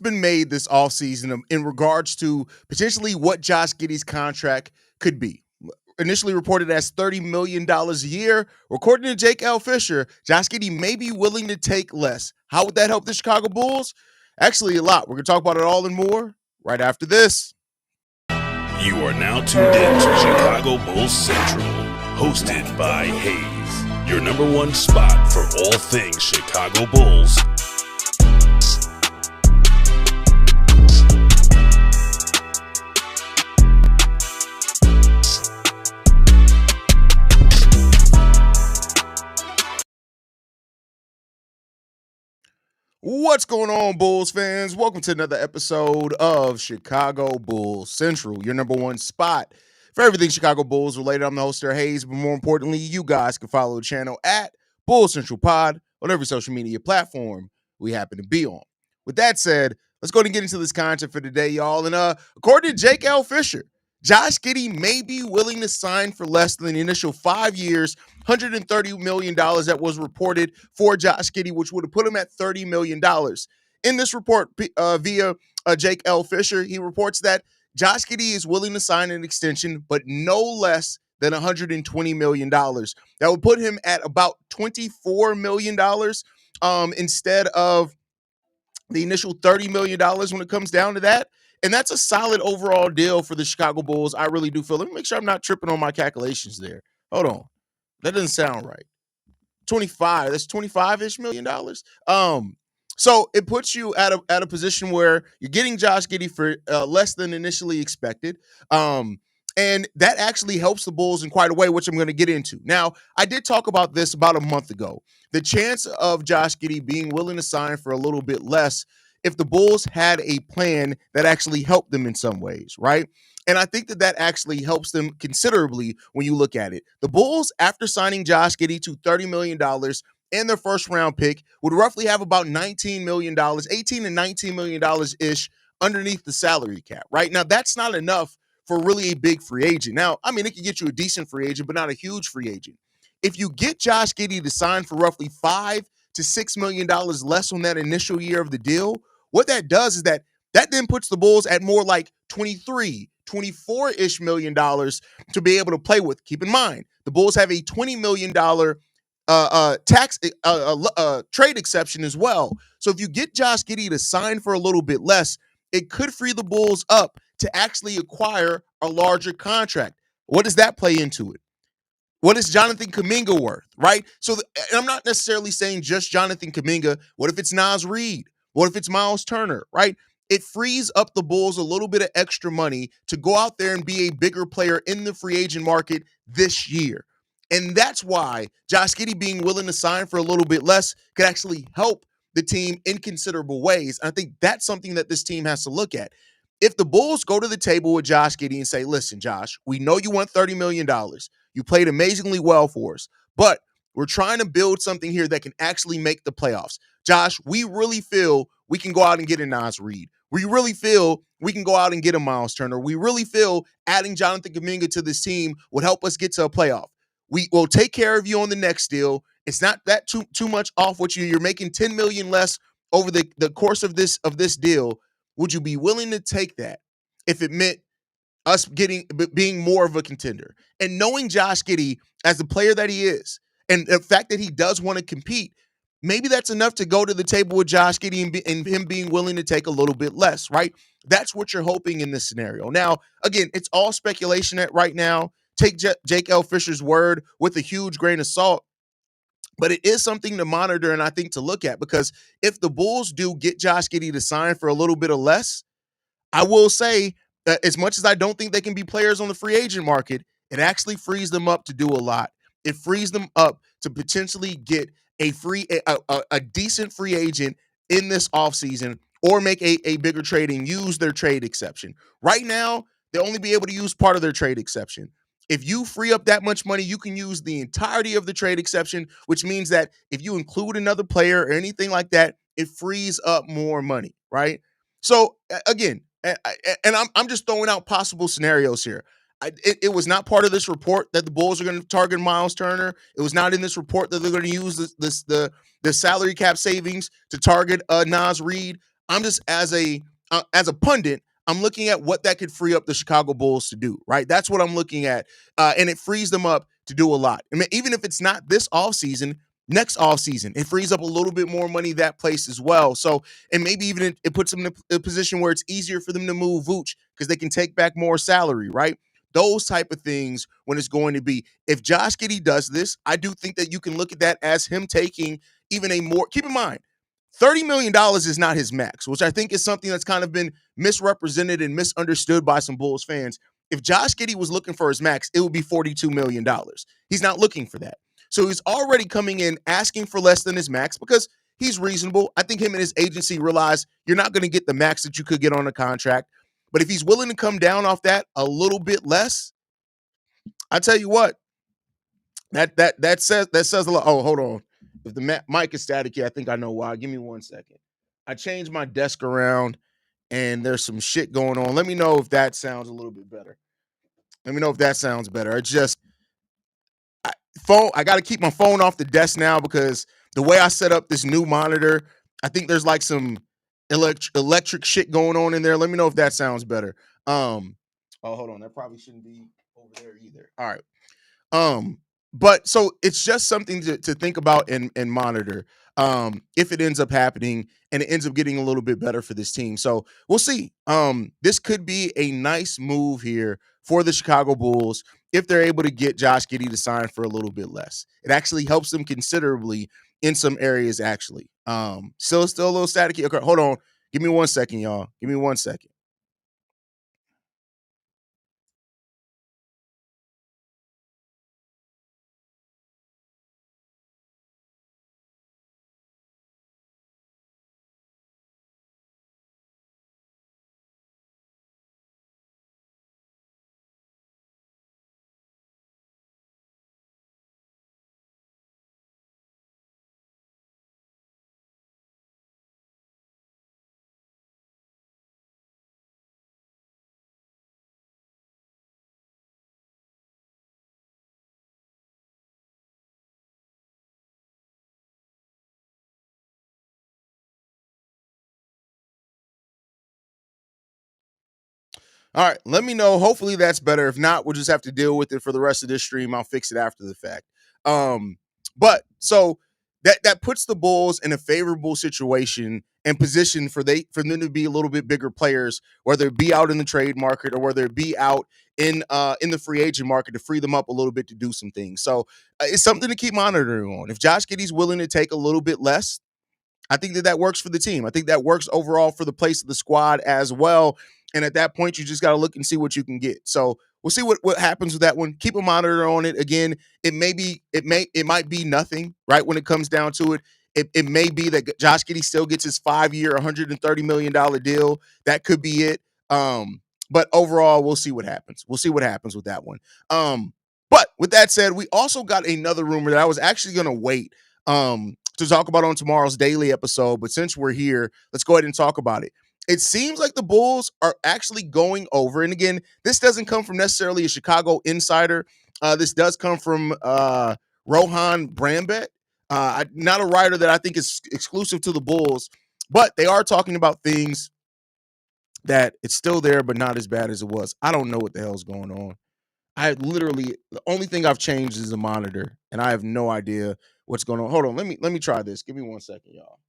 been made this offseason in regards to potentially what Josh Giddy's contract could be. Initially reported as $30 million a year. According to Jake L. Fischer, Josh Giddy may be willing to take less. How would that help the Chicago Bulls? Actually, a lot. We're going to talk about it all and more right after this. You are now tuned in to Chicago Bulls Central, hosted by Hayes, your number one spot for all things Chicago Bulls. What's going on, Bulls fans? Welcome to another episode of Chicago Bulls Central, your number one spot for everything Chicago Bulls related. I'm the host, Hayes, but more importantly, you guys can follow the channel at Bulls Central Pod on every social media platform we happen to be on. With that said, let's go ahead and get into this content for today, y'all. And according to Jake L. Fischer, Josh Giddy may be willing to sign for less than the initial 5 years, $130 million that was reported for Josh Giddy, which would have put him at $30 million. In this report via Jake L. Fischer, he reports that Josh Giddy is willing to sign an extension, but no less than $120 million. That would put him at about $24 million instead of the initial $30 million when it comes down to that. And that's a solid overall deal for the Chicago Bulls. I really do feel. Let me make sure I'm not tripping on my calculations there. Hold on. That doesn't sound right. 25. That's $25-ish million. So it puts you at a position where you're getting Josh Giddy for less than initially expected. And that actually helps the Bulls in quite a way, which I'm going to get into. Now, I did talk about this about a month ago. The chance of Josh Giddy being willing to sign for a little bit less if the Bulls had a plan that actually helped them in some ways, right? And I think that actually helps them considerably when you look at it. The Bulls, after signing Josh Giddy to $30 million and their first round pick, would roughly have about $19 million, $18 and $19 million-ish underneath the salary cap, right? Now, that's not enough for really a big free agent. Now, I mean, it can get you a decent free agent, but not a huge free agent. If you get Josh Giddy to sign for roughly $5 to $6 million less on that initial year of the deal, what that does is that then puts the Bulls at more like 23, 24-ish million dollars to be able to play with. Keep in mind, the Bulls have a $20 million tax trade exception as well. So if you get Josh Giddy to sign for a little bit less, it could free the Bulls up to actually acquire a larger contract. What does that play into it? What is Jonathan Kuminga worth, right? So and I'm not necessarily saying just Jonathan Kuminga. What if it's Nas Reed? What if it's Myles Turner, right? It frees up the Bulls a little bit of extra money to go out there and be a bigger player in the free agent market this year. And that's why Josh Giddy being willing to sign for a little bit less could actually help the team in considerable ways. And I think that's something that this team has to look at. If the Bulls go to the table with Josh Giddy and say, listen, Josh, we know you want $30 million. You played amazingly well for us, but we're trying to build something here that can actually make the playoffs. Josh, we really feel we can go out and get a Nas Reed. We really feel we can go out and get a Myles Turner. We really feel adding Jonathan Kuminga to this team would help us get to a playoff. We will take care of you on the next deal. It's not that too much off what you're making $10 million less over the course of this deal. Would you be willing to take that if it meant us being more of a contender? And knowing Josh Giddy as the player that he is, and the fact that he does want to compete, maybe that's enough to go to the table with Josh Giddy and him being willing to take a little bit less, right? That's what you're hoping in this scenario. Now, again, it's all speculation right now. Take Jake L. Fischer's word with a huge grain of salt. But it is something to monitor and I think to look at, because if the Bulls do get Josh Giddy to sign for a little bit of less, I will say that as much as I don't think they can be players on the free agent market, it actually frees them up to do a lot. It frees them up to potentially get a decent free agent in this offseason or make a bigger trade and use their trade exception. Right now, they'll only be able to use part of their trade exception. If you free up that much money, you can use the entirety of the trade exception, which means that if you include another player or anything like that, it frees up more money, right? So again, and I'm just throwing out possible scenarios here. It was not part of this report that the Bulls are going to target Myles Turner. It was not in this report that they're going to use the salary cap savings to target Nas Reed. I'm just as a pundit, I'm looking at what that could free up the Chicago Bulls to do, right? That's what I'm looking at. And it frees them up to do a lot. I mean, even if it's not this offseason, next offseason, it frees up a little bit more money that place as well. So, and maybe even it puts them in a position where it's easier for them to move Vooch because they can take back more salary, right? Those type of things when it's going to be. If Josh Giddy does this, I do think that you can look at that as him taking even a more, keep in mind, $30 million is not his max, which I think is something that's kind of been misrepresented and misunderstood by some Bulls fans. If Josh Giddy was looking for his max, it would be $42 million. He's not looking for that. So he's already coming in asking for less than his max because he's reasonable. I think him and his agency realize you're not going to get the max that you could get on a contract. But if he's willing to come down off that a little bit less, I tell you what, that says a lot. Oh, hold on. If the mic is staticky, I think I know why. Give me 1 second. I changed my desk around and there's some shit going on. Let me know if that sounds a little bit better. Let me know if that sounds better. It's just I got to keep my phone off the desk now because the way I set up this new monitor, I think there's like some electric shit going on in there. Let me know if that sounds better. Oh, hold on. That probably shouldn't be over there either. All right. But so it's just something to think about and monitor if it ends up happening and it ends up getting a little bit better for this team. So we'll see. This could be a nice move here for the Chicago Bulls if they're able to get Josh Giddy to sign for a little bit less. It actually helps them considerably in some areas, actually. Still a little staticky. Okay, hold on. Give me 1 second, y'all. Give me 1 second. All right, let me know. Hopefully that's better. If not, we'll just have to deal with it for the rest of this stream. I'll fix it after the fact. But so that puts the Bulls in a favorable situation and position for them to be a little bit bigger players, whether it be out in the trade market or whether it be out in the free agent market to free them up a little bit to do some things. So it's something to keep monitoring on. If Josh Giddey's willing to take a little bit less, I think that works for the team. I think that works overall for the place of the squad as well. And at that point, you just got to look and see what you can get. So we'll see what happens with that one. Keep a monitor on it. Again, it might be nothing, right? When it comes down to it, it may be that Josh Giddy still gets his 5-year, $130 million deal. That could be it. But overall, we'll see what happens. We'll see what happens with that one. But with that said, we also got another rumor that I was actually going to wait to talk about on tomorrow's daily episode. But since we're here, let's go ahead and talk about it. It seems like the Bulls are actually going over. And again, this doesn't come from necessarily a Chicago insider. This does come from Rohan Brambet, not a writer that I think is exclusive to the Bulls, but they are talking about things that it's still there, but not as bad as it was. I don't know what the hell's going on. The only thing I've changed is the monitor, and I have no idea what's going on. Hold on, let me try this. Give me 1 second, y'all.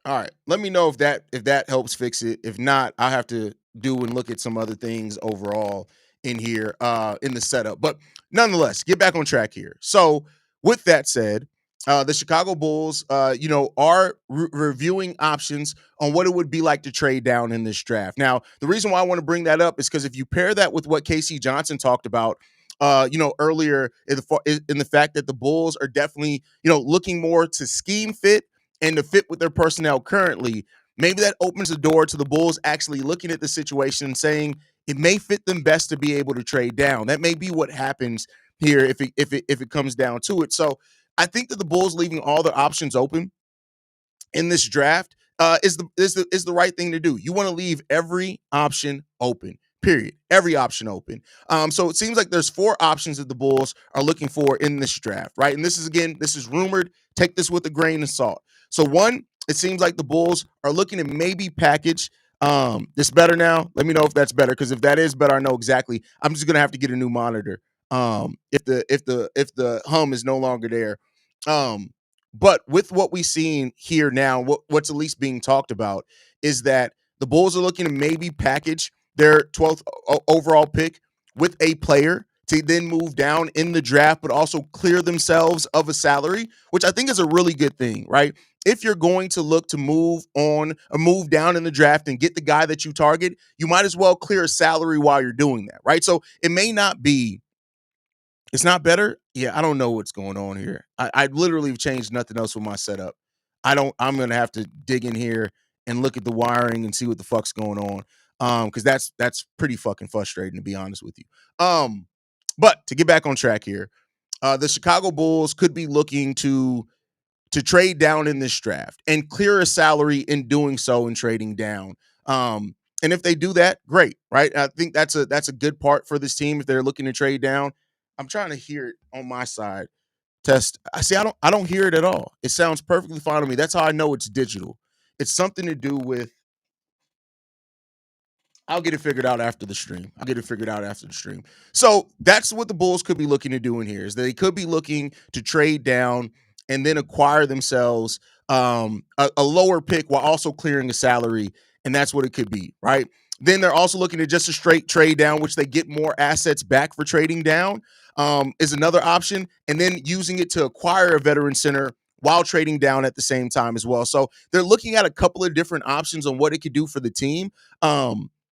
All right, let me know if that helps fix it. If not, I'll have to do and look at some other things overall in here in the setup. But nonetheless, get back on track here. So with that said, the Chicago Bulls, are reviewing options on what it would be like to trade down in this draft. Now, the reason why I want to bring that up is because if you pair that with what Casey Johnson talked about, earlier in the fact that the Bulls are definitely, looking more to scheme fit and to fit with their personnel currently, maybe that opens the door to the Bulls actually looking at the situation and saying it may fit them best to be able to trade down. That may be what happens here if it comes down to it. So I think that the Bulls leaving all their options open in this draft is the right thing to do. You want to leave every option open Period. Every option open. So it seems like there's 4 options that the Bulls are looking for in this draft, right? And this is rumored. Take this with a grain of salt. So one, it seems like the Bulls are looking to maybe package this better now. Let me know if that's better, because if that is better, I know exactly. I'm just gonna have to get a new monitor. If the hum is no longer there. But with what we've seen here now, what's at least being talked about is that the Bulls are looking to maybe package their 12th overall pick with a player to then move down in the draft, but also clear themselves of a salary, which I think is a really good thing, right? If you're going to look to move on or move down in the draft and get the guy that you target, you might as well clear a salary while you're doing that, right? So it may not be, it's not better. Yeah, I don't know what's going on here. I literally have changed nothing else with my setup. I'm gonna have to dig in here and look at the wiring and see what the fuck's going on. Because that's pretty fucking frustrating, to be honest with you. But to get back on track here, the Chicago Bulls could be looking to trade down in this draft and clear a salary in doing so and trading down. And if they do that, great, right? I think that's a good part for this team if they're looking to trade down. I'm trying to hear it on my side. Test. I see. I don't hear it at all. It sounds perfectly fine to me. That's how I know it's digital. It's something to do with. I'll get it figured out after the stream. So that's what the Bulls could be looking to do in here, is they could be looking to trade down and then acquire themselves a lower pick while also clearing a salary. And that's what it could be, right? Then they're also looking at just a straight trade down, which they get more assets back for trading down, is another option. And then using it to acquire a veteran center while trading down at the same time as well. So they're looking at a couple of different options on what it could do for the team.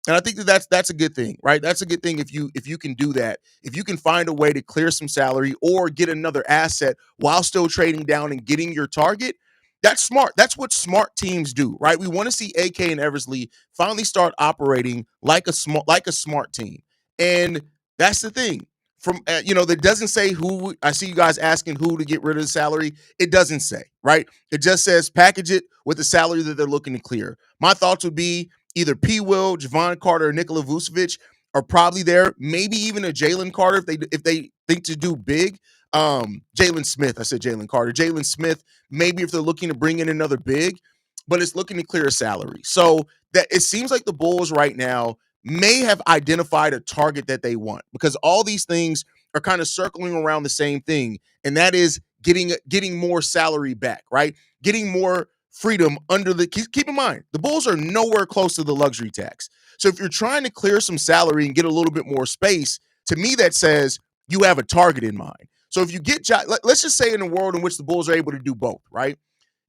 And I think that's a good thing, right? That's a good thing if you can do that. If you can find a way to clear some salary or get another asset while still trading down and getting your target, that's smart. That's what smart teams do, right? We want to see AK and Eversley finally start operating like a smart team. And that's the thing. From that doesn't say who. I see you guys asking who to get rid of the salary. It doesn't say, right? It just says package it with the salary that they're looking to clear. My thoughts would be either P. Will, Javon Carter, or Nikola Vucevic are probably there. Maybe even a Jalen Carter if they think to do big. Jalen Smith. I said Jalen Carter. Jalen Smith. Maybe if they're looking to bring in another big, but it's looking to clear a salary. So that it seems like the Bulls right now may have identified a target that they want, because all these things are kind of circling around the same thing, and that is getting more salary back, right? Getting more freedom under the. Keep in mind, the Bulls are nowhere close to the luxury tax. So if you're trying to clear some salary and get a little bit more space, to me that says you have a target in mind. So if you get, let's just say in a world in which the Bulls are able to do both, right?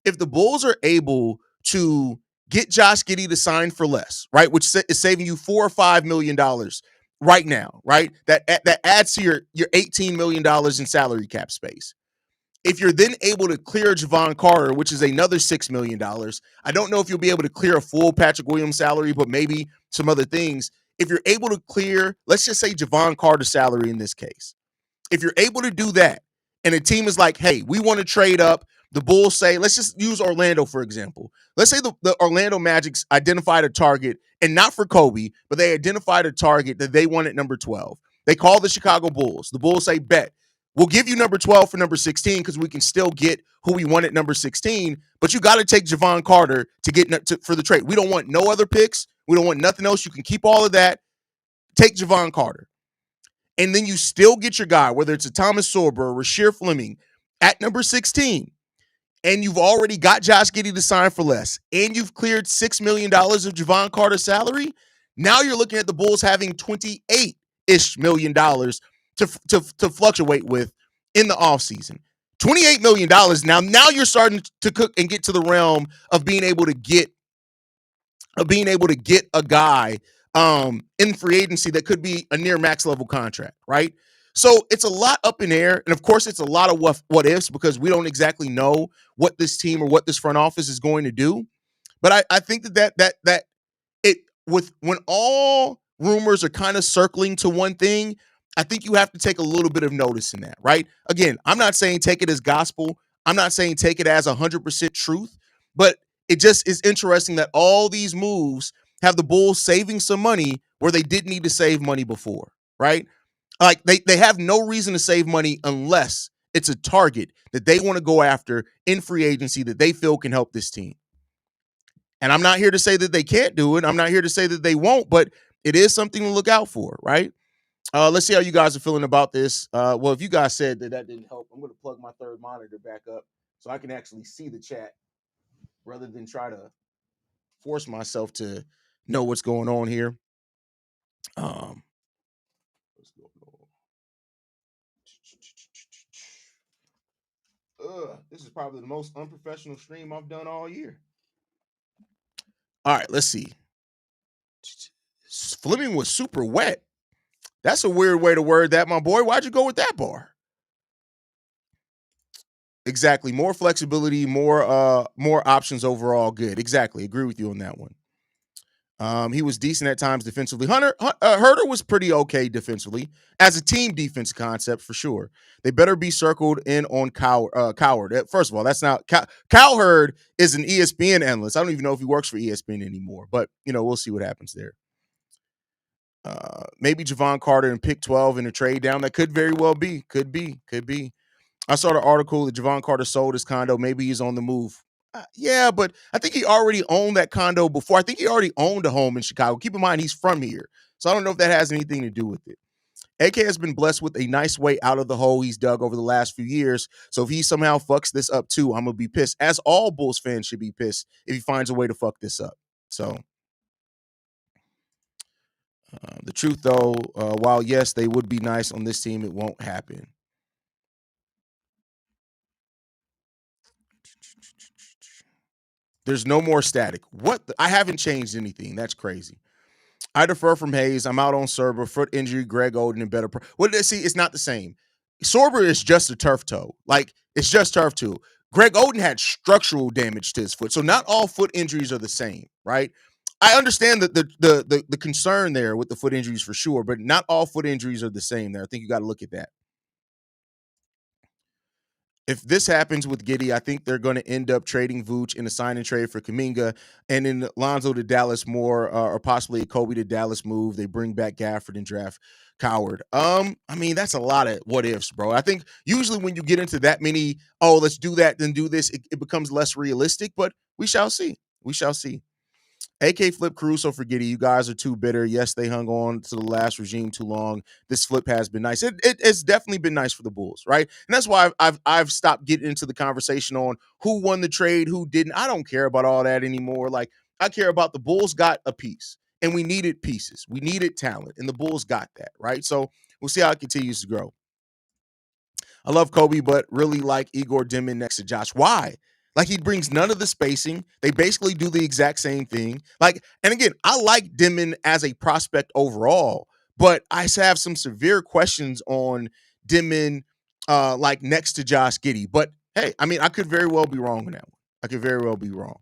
If the Bulls are able to get Josh Giddy to sign for less, right, which is saving you $4 or $5 million right now, right? That adds to your $18 million in salary cap space. If you're then able to clear Javon Carter, which is another $6 million, I don't know if you'll be able to clear a full Patrick Williams salary, but maybe some other things. If you're able to clear, let's just say Javon Carter's salary in this case, if you're able to do that, and a team is like, hey, we want to trade up, the Bulls say, let's just use Orlando, for example. Let's say the Orlando Magic's identified a target, and not for Kobe, but they identified a target that they want at number 12. They call the Chicago Bulls. The Bulls say, bet, we'll give you number 12 for number 16 because we can still get who we want at number 16, but you got to take Javon Carter to get for the trade. We don't want no other picks. We don't want nothing else. You can keep all of that. Take Javon Carter. And then you still get your guy, whether it's a Thomas Sorber or Rasheer Fleming, at number 16. And you've already got Josh Giddy to sign for less, and you've cleared $6 million of Javon Carter's salary. Now you're looking at the Bulls having $28-ish million to fluctuate with in the offseason. $28 million. Now you're starting to cook and get to the realm of being able to get a guy in free agency that could be a near max level contract, right? So it's a lot up in air. And of course, it's a lot of what ifs, because we don't exactly know what this team or what this front office is going to do. But I think that it, with when all rumors are kind of circling to one thing, I think you have to take a little bit of notice in that, right? Again, I'm not saying take it as gospel. I'm not saying take it as 100% truth, but it just is interesting that all these moves have the Bulls saving some money where they didn't need to save money before, right? Like they have no reason to save money unless it's a target that they want to go after in free agency that they feel can help this team. And I'm not here to say that they can't do it. I'm not here to say that they won't, but it is something to look out for, right? Let's see how you guys are feeling about this. Well, if you guys said that didn't help, I'm going to plug my third monitor back up so I can actually see the chat rather than try to force myself to know what's going on here. What's going on? This is probably the most unprofessional stream I've done all year. All right, let's see. Fleming was super wet. That's a weird way to word that, my boy. Why'd you go with that bar? Exactly. More flexibility, more options overall. Good. Exactly. Agree with you on that one. He was decent at times defensively. Herter was pretty okay defensively as a team defense concept for sure. They better be circled in on Coward. First of all, that's not Cowherd is an ESPN analyst. I don't even know if he works for ESPN anymore, but we'll see what happens there. Maybe Javon Carter in pick 12 in a trade down. That could very well be. Could be. I saw the article that Javon Carter sold his condo. Maybe he's on the move. Yeah, but I think he already owned that condo before. I think he already owned a home in Chicago. Keep in mind, he's from here. So I don't know if that has anything to do with it. AK has been blessed with a nice way out of the hole he's dug over the last few years. So if he somehow fucks this up too, I'm going to be pissed. As all Bulls fans should be pissed if he finds a way to fuck this up. So the truth, though, while yes, they would be nice on this team, it won't happen. There's no more static. What? I haven't changed anything. That's crazy. I defer from Hayes. I'm out on Sorber. Foot injury, Greg Oden, and better. See, it's not the same. Sorber is just a turf toe. Like, it's just turf toe. Greg Oden had structural damage to his foot. So not all foot injuries are the same, right? I understand that the concern there with the foot injuries for sure, but not all foot injuries are the same there. I think you got to look at that. If this happens with Giddey, I think they're going to end up trading Vooch in a sign and trade for Kuminga, and then Lonzo to Dallas more, or possibly a Kobe to Dallas move. They bring back Gafford and draft Coward. I mean, that's a lot of what ifs, bro. I think usually when you get into that many, let's do that, then do this, it becomes less realistic, but we shall see. We shall see. AK flip Caruso for Giddey. You guys are too bitter. Yes, they hung on to the last regime too long. This flip has been nice. It's definitely been nice for the Bulls, right? And that's why I've stopped getting into the conversation on who won the trade, who didn't. I don't care about all that anymore. Like, I care about the Bulls got a piece, and we needed pieces. We needed talent, and the Bulls got that, right? So we'll see how it continues to grow. I love Kobe, but really like Igor Dimon next to Josh. Why? Like, he brings none of the spacing. They basically do the exact same thing. Like, and again, I like Dimon as a prospect overall, but I have some severe questions on Dimon, like next to Josh Giddy. But hey, I mean, I could very well be wrong on that one. I could very well be wrong.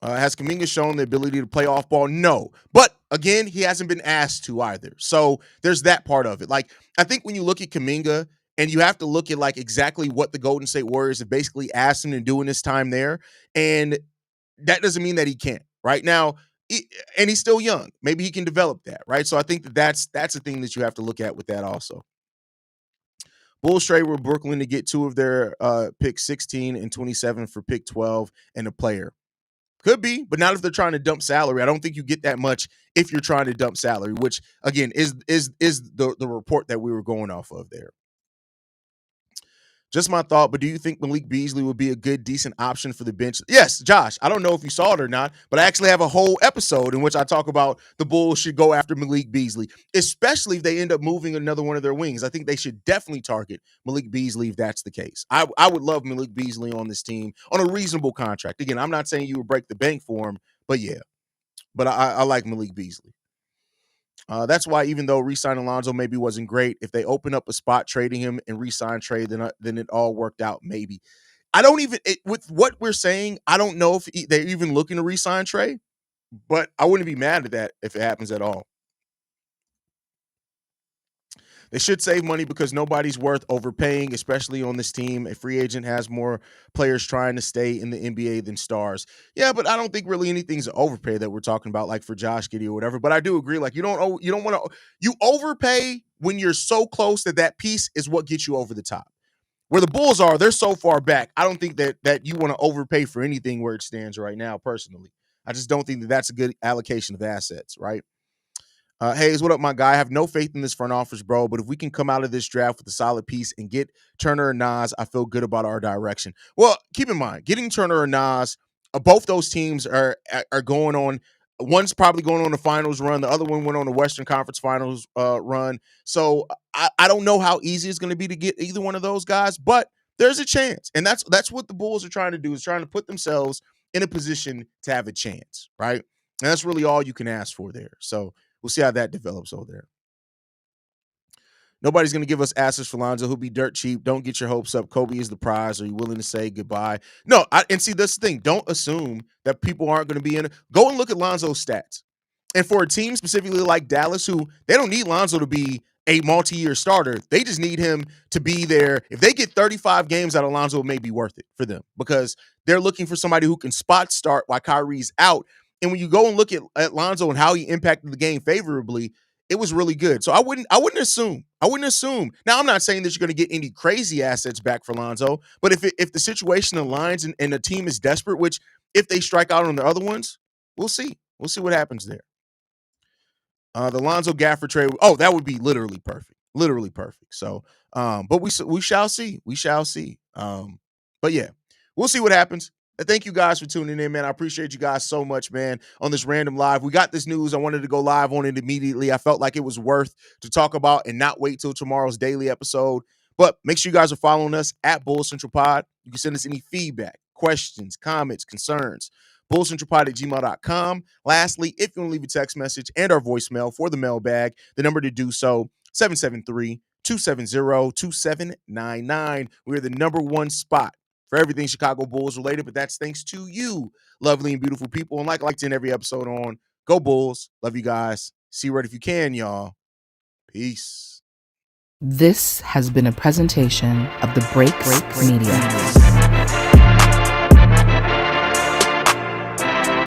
Has Kuminga shown the ability to play off ball? No. But again, he hasn't been asked to either. So there's that part of it. Like, I think when you look at Kuminga, and you have to look at like exactly what the Golden State Warriors have basically asked him to do in his time there. And that doesn't mean that he can't. Right now, and he's still young. Maybe he can develop that, right? So I think that's a thing that you have to look at with that also. Bulls trade with Brooklyn to get two of their pick 16 and 27 for pick 12 and a player. Could be, but not if they're trying to dump salary. I don't think you get that much if you're trying to dump salary, which again is the report that we were going off of there. Just my thought, but do you think Malik Beasley would be a good, decent option for the bench? Yes, Josh. I don't know if you saw it or not, but I actually have a whole episode in which I talk about the Bulls should go after Malik Beasley, especially if they end up moving another one of their wings. I think they should definitely target Malik Beasley if that's the case. I would love Malik Beasley on this team on a reasonable contract. Again, I'm not saying you would break the bank for him, but yeah. But I like Malik Beasley. That's why even though re-signing Alonzo maybe wasn't great, if they open up a spot trading him and re-sign Trey, then it all worked out maybe. I don't even with what we're saying, I don't know if they're even looking to re-sign Trey, but I wouldn't be mad at that if it happens at all. They should save money because nobody's worth overpaying, especially on this team. A free agent has more players trying to stay in the NBA than stars. Yeah, but I don't think really anything's an overpay that we're talking about, like for Josh Giddy or whatever. But I do agree, like you don't want to you overpay when you're so close that piece is what gets you over the top. Where the Bulls are, they're so far back. I don't think that you want to overpay for anything where it stands right now, personally. I just don't think that that's a good allocation of assets, right? Hayes, what up, my guy? I have no faith in this front office, bro. But if we can come out of this draft with a solid piece and get Turner and Nas, I feel good about our direction. Well, keep in mind, getting Turner and Nas, both those teams are going on. One's probably going on a finals run. The other one went on a Western Conference Finals run. So I don't know how easy it's going to be to get either one of those guys, but there's a chance. And that's what the Bulls are trying to do, is trying to put themselves in a position to have a chance, right? And that's really all you can ask for there. So we'll see how that develops over there. Nobody's going to give us assets for Lonzo. He'll be dirt cheap. Don't get your hopes up. Kobe is the prize. Are you willing to say goodbye? No, and see, that's the thing. Don't assume that people aren't going to be in it. Go and look at Lonzo's stats. And for a team specifically like Dallas, who they don't need Lonzo to be a multi-year starter. They just need him to be there. If they get 35 games out of Lonzo, it may be worth it for them because they're looking for somebody who can spot start while Kyrie's out. And when you go and look at Lonzo and how he impacted the game favorably, it was really good. So I wouldn't assume. Now, I'm not saying that you're going to get any crazy assets back for Lonzo, but if the situation aligns and the team is desperate, which if they strike out on the other ones, we'll see. We'll see what happens there. The Lonzo Gafford trade, that would be literally perfect. Literally perfect. So, but we shall see. We shall see. But yeah, we'll see what happens. Thank you guys for tuning in, man. I appreciate you guys so much, man, on this random live. We got this news. I wanted to go live on it immediately. I felt like it was worth to talk about and not wait till tomorrow's daily episode. But make sure you guys are following us at Bull Central Pod. You can send us any feedback, questions, comments, concerns. bullcentralpod@gmail.com. Lastly, if you want to leave a text message and our voicemail for the mailbag, the number to do so, 773-270-2799. We're the number one spot for everything Chicago Bulls related, but that's thanks to you, lovely and beautiful people. And like to end every episode on, go Bulls. Love you guys. See you right if you can, y'all. Peace. This has been a presentation of the Break Media.